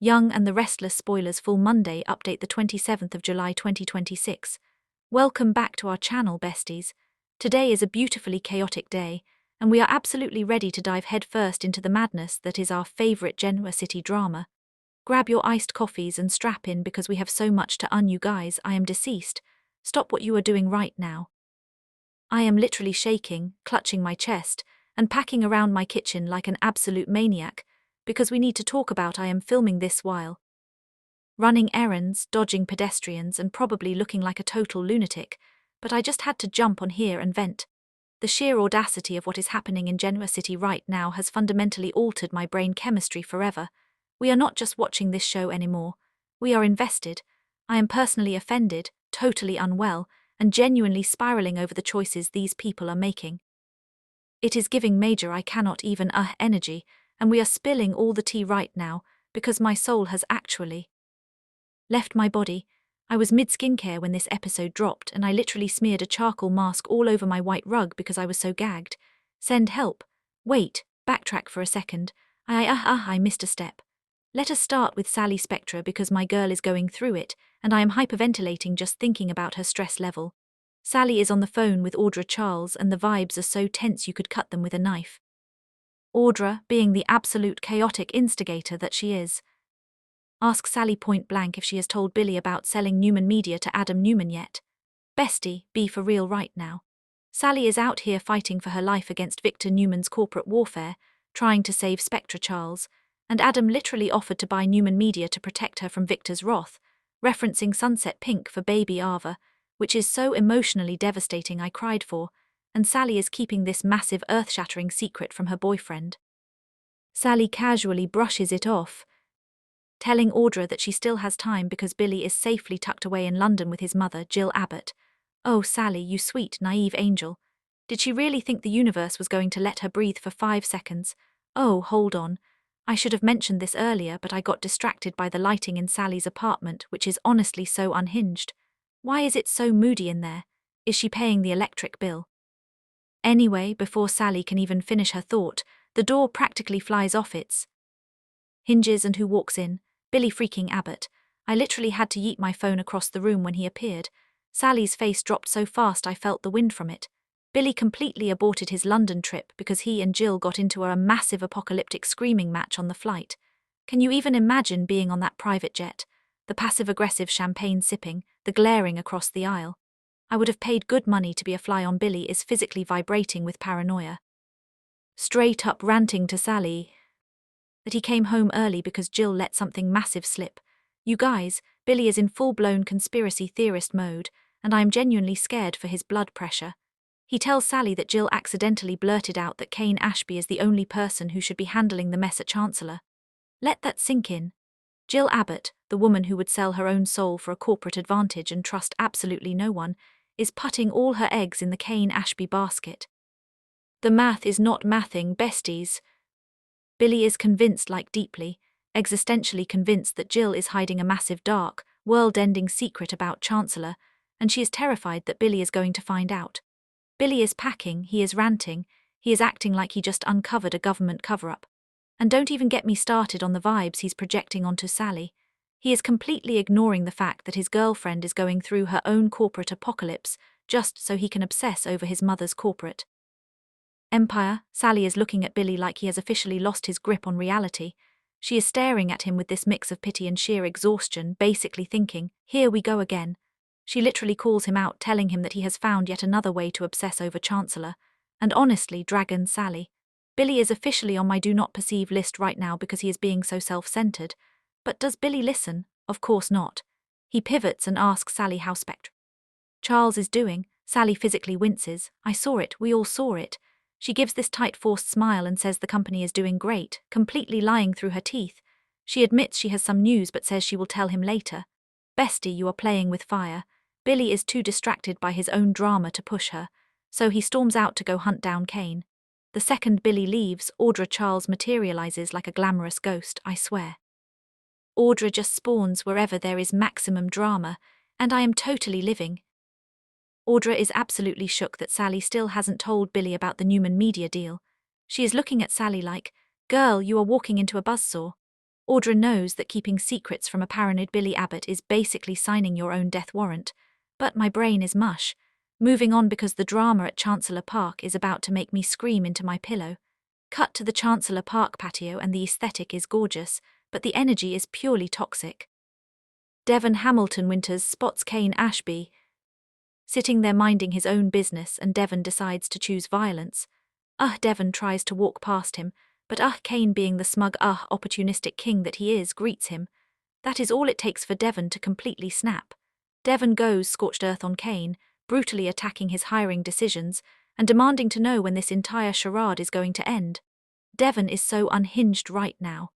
Young and the Restless spoilers full Monday update the 27th of July 2026. Welcome back to our channel, besties. Today is a beautifully chaotic day, and we are absolutely ready to dive headfirst into the madness that is our favorite Genoa City drama. Grab your iced coffees and strap in because we have so much to you guys. I am deceased. Stop what you are doing right now. I am literally shaking, clutching my chest, and packing around my kitchen like an absolute maniac, because we need to talk about I am filming this while running errands, dodging pedestrians, and probably looking like a total lunatic, but I just had to jump on here and vent. The sheer audacity of what is happening in Genoa City right now has fundamentally altered my brain chemistry forever. We are not just watching this show anymore. We are invested. I am personally offended, totally unwell, and genuinely spiraling over the choices these people are making. It is giving major I cannot even energy, and we are spilling all the tea right now, because my soul has actually left my body. I was mid-skincare when this episode dropped, and I literally smeared a charcoal mask all over my white rug because I was so gagged. Send help. Wait, backtrack for a second. I missed a step. Let us start with Sally Spectra because my girl is going through it, and I am hyperventilating just thinking about her stress level. Sally is on the phone with Audra Charles, and the vibes are so tense you could cut them with a knife. Audra, being the absolute chaotic instigator that she is, asks Sally point blank if she has told Billy about selling Newman Media to Adam Newman yet. Bestie, be for real right now. Sally is out here fighting for her life against Victor Newman's corporate warfare, trying to save Spectra Charles, and Adam literally offered to buy Newman Media to protect her from Victor's wrath, referencing Sunset Pink for baby Ava, which is so emotionally devastating I cried for, and Sally is keeping this massive earth-shattering secret from her boyfriend. Sally casually brushes it off, telling Audra that she still has time because Billy is safely tucked away in London with his mother, Jill Abbott. Oh, Sally, you sweet, naive angel. Did she really think the universe was going to let her breathe for 5 seconds? Oh, hold on. I should have mentioned this earlier, but I got distracted by the lighting in Sally's apartment, which is honestly so unhinged. Why is it so moody in there? Is she paying the electric bill? Anyway, before Sally can even finish her thought, the door practically flies off its hinges, and who walks in? Billy freaking Abbott. I literally had to yeet my phone across the room when he appeared. Sally's face dropped so fast I felt the wind from it. Billy completely aborted his London trip because he and Jill got into a massive apocalyptic screaming match on the flight. Can you even imagine being on that private jet? The passive-aggressive champagne sipping, the glaring across the aisle. I would have paid good money to be a fly on Billy is physically vibrating with paranoia. Straight up ranting to Sally that he came home early because Jill let something massive slip. You guys, Billy is in full-blown conspiracy theorist mode, and I am genuinely scared for his blood pressure. He tells Sally that Jill accidentally blurted out that Kane Ashby is the only person who should be handling the mess at Chancellor. Let that sink in. Jill Abbott, the woman who would sell her own soul for a corporate advantage and trust absolutely no one, is putting all her eggs in the Kane Ashby basket. The math is not mathing, besties. Billy is convinced, like deeply, existentially convinced that Jill is hiding a massive dark, world-ending secret about Chancellor, and she is terrified that Billy is going to find out. Billy is packing, he is ranting, he is acting like he just uncovered a government cover-up. And don't even get me started on the vibes he's projecting onto Sally. He is completely ignoring the fact that his girlfriend is going through her own corporate apocalypse just so he can obsess over his mother's corporate empire. Sally is looking at Billy like he has officially lost his grip on reality. She is staring at him with this mix of pity and sheer exhaustion, basically thinking, here we go again. She literally calls him out, telling him that he has found yet another way to obsess over Chancellor. And honestly, Dragon Sally, Billy is officially on my do not perceive list right now because he is being so self-centered. But does Billy listen? Of course not. He pivots and asks Sally how Spectra Charles is doing. Sally physically winces. I saw it, we all saw it. She gives this tight forced smile and says the company is doing great, completely lying through her teeth. She admits she has some news but says she will tell him later. Bestie, you are playing with fire. Billy is too distracted by his own drama to push her, so he storms out to go hunt down Kane. The second Billy leaves, Audra Charles materializes like a glamorous ghost, I swear. Audra just spawns wherever there is maximum drama, and I am totally living. Audra is absolutely shook that Sally still hasn't told Billy about the Newman Media deal. She is looking at Sally like, girl, you are walking into a buzzsaw. Audra knows that keeping secrets from a paranoid Billy Abbott is basically signing your own death warrant. But my brain is mush. Moving on because the drama at Chancellor Park is about to make me scream into my pillow. Cut to the Chancellor Park patio and the aesthetic is gorgeous, but the energy is purely toxic. Devon Hamilton Winters spots Kane Ashby sitting there minding his own business, and Devon decides to choose violence. Devon tries to walk past him, but Kane, being the smug opportunistic king that he is, greets him. That is all it takes for Devon to completely snap. Devon goes scorched earth on Kane, brutally attacking his hiring decisions and demanding to know when this entire charade is going to end. Devon is so unhinged right now.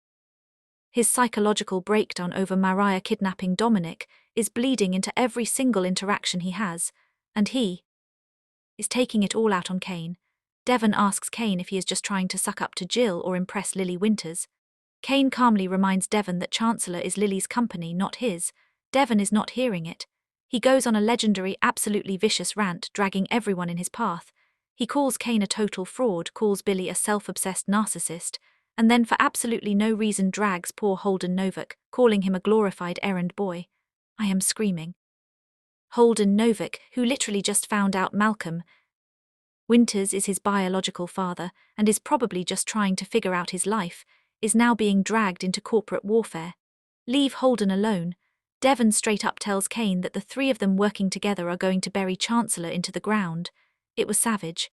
His psychological breakdown over Mariah kidnapping Dominic is bleeding into every single interaction he has, and he is taking it all out on Kane. Devon asks Kane if he is just trying to suck up to Jill or impress Lily Winters. Kane calmly reminds Devon that Chancellor is Lily's company, not his. Devon is not hearing it. He goes on a legendary, absolutely vicious rant, dragging everyone in his path. He calls Kane a total fraud, calls Billy a self-obsessed narcissist, and then for absolutely no reason drags poor Holden Novak, calling him a glorified errand boy. I am screaming. Holden Novak, who literally just found out Malcolm Winters is his biological father and is probably just trying to figure out his life, is now being dragged into corporate warfare. Leave Holden alone. Devon straight up tells Kane that the three of them working together are going to bury Chancellor into the ground. It was savage.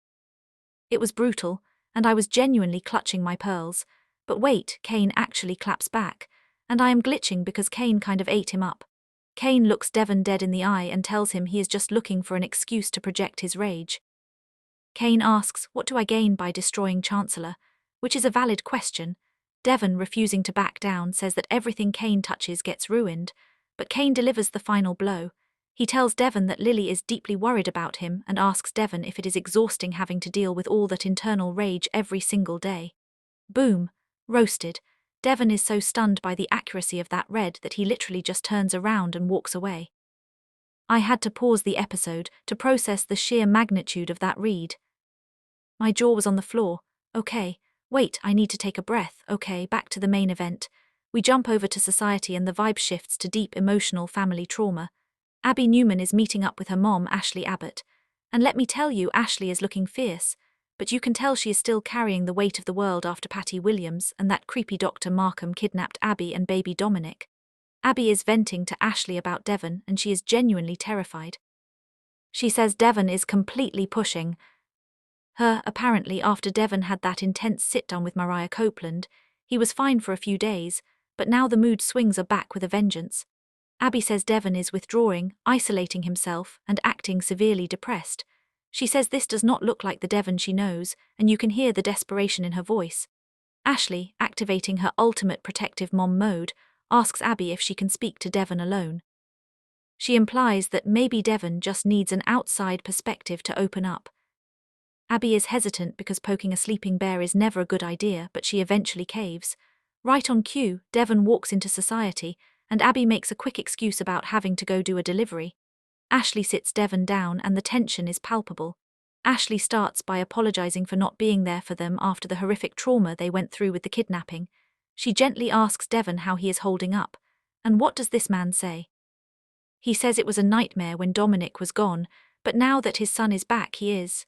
It was brutal, and I was genuinely clutching my pearls. But wait, Kane actually claps back, and I am glitching because Kane kind of ate him up. Kane looks Devon dead in the eye and tells him he is just looking for an excuse to project his rage. Kane asks, what do I gain by destroying Chancellor? Which is a valid question. Devon, refusing to back down, says that everything Kane touches gets ruined, but Kane delivers the final blow. He tells Devon that Lily is deeply worried about him and asks Devon if it is exhausting having to deal with all that internal rage every single day. Boom. Roasted. Devon is so stunned by the accuracy of that read that he literally just turns around and walks away. I had to pause the episode to process the sheer magnitude of that read. My jaw was on the floor. Okay, wait, I need to take a breath. Okay, back to the main event. We jump over to society and the vibe shifts to deep emotional family trauma. Abby Newman is meeting up with her mom, Ashley Abbott. And let me tell you, Ashley is looking fierce, but you can tell she is still carrying the weight of the world after Patty Williams and that creepy Dr. Markham kidnapped Abby and baby Dominic. Abby is venting to Ashley about Devon and she is genuinely terrified. She says Devon is completely pushing her. Apparently, after Devon had that intense sit-down with Mariah Copeland, he was fine for a few days, but now the mood swings are back with a vengeance. Abby says Devon is withdrawing, isolating himself, and acting severely depressed. She says this does not look like the Devon she knows, and you can hear the desperation in her voice. Ashley, activating her ultimate protective mom mode, asks Abby if she can speak to Devon alone. She implies that maybe Devon just needs an outside perspective to open up. Abby is hesitant because poking a sleeping bear is never a good idea, but she eventually caves. Right on cue, Devon walks into society, and Abby makes a quick excuse about having to go do a delivery. Ashley sits Devon down and the tension is palpable. Ashley starts by apologizing for not being there for them after the horrific trauma they went through with the kidnapping. She gently asks Devon how he is holding up. And what does this man say? He says it was a nightmare when Dominic was gone, but now that his son is back he is.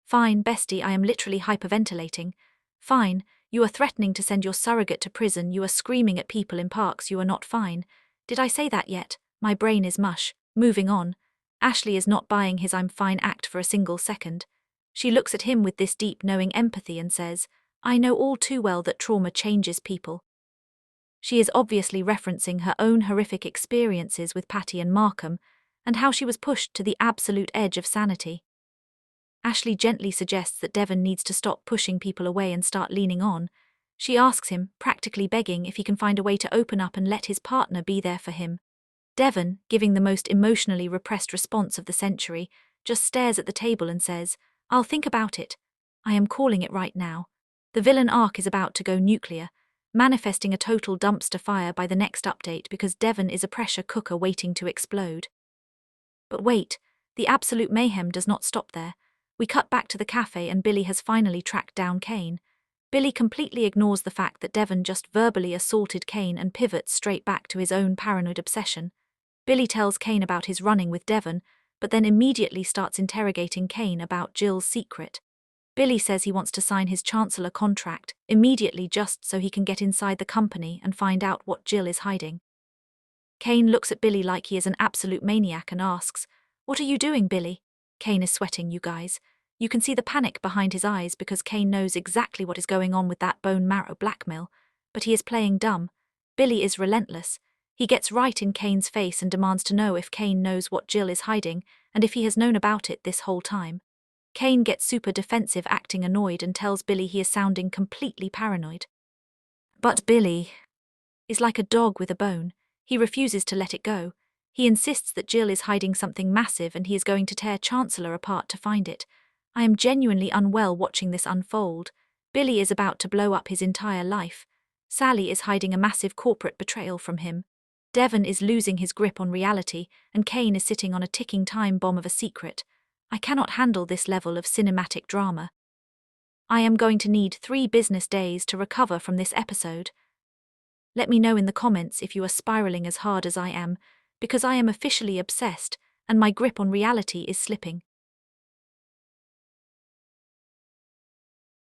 Fine, bestie, I am literally hyperventilating. Fine, you are threatening to send your surrogate to prison, you are screaming at people in parks, you are not fine. Did I say that yet? My brain is mush. Moving on. Ashley is not buying his I'm fine act for a single second. She looks at him with this deep knowing empathy and says, I know all too well that trauma changes people. She is obviously referencing her own horrific experiences with Patty and Markham, and how she was pushed to the absolute edge of sanity. Ashley gently suggests that Devon needs to stop pushing people away and start leaning on. She asks him, practically begging, if he can find a way to open up and let his partner be there for him. Devon, giving the most emotionally repressed response of the century, just stares at the table and says, I'll think about it. I am calling it right now. The villain arc is about to go nuclear, manifesting a total dumpster fire by the next update because Devon is a pressure cooker waiting to explode. But wait, the absolute mayhem does not stop there. We cut back to the cafe and Billy has finally tracked down Kane. Billy completely ignores the fact that Devon just verbally assaulted Kane and pivots straight back to his own paranoid obsession. Billy tells Kane about his running with Devon, but then immediately starts interrogating Kane about Jill's secret. Billy says he wants to sign his chancellor contract immediately just so he can get inside the company and find out what Jill is hiding. Kane looks at Billy like he is an absolute maniac and asks, "What are you doing, Billy?" Kane is sweating, you guys. You can see the panic behind his eyes because Kane knows exactly what is going on with that bone marrow blackmail, but he is playing dumb. Billy is relentless. He gets right in Kane's face and demands to know if Kane knows what Jill is hiding and if he has known about it this whole time. Kane gets super defensive, acting annoyed, and tells Billy he is sounding completely paranoid. But Billy is like a dog with a bone. He refuses to let it go. He insists that Jill is hiding something massive and he is going to tear Chancellor apart to find it. I am genuinely unwell watching this unfold. Billy is about to blow up his entire life. Sally is hiding a massive corporate betrayal from him. Devon is losing his grip on reality, and Kane is sitting on a ticking time bomb of a secret. I cannot handle this level of cinematic drama. I am going to need 3 business days to recover from this episode. Let me know in the comments if you are spiraling as hard as I am, because I am officially obsessed, and my grip on reality is slipping.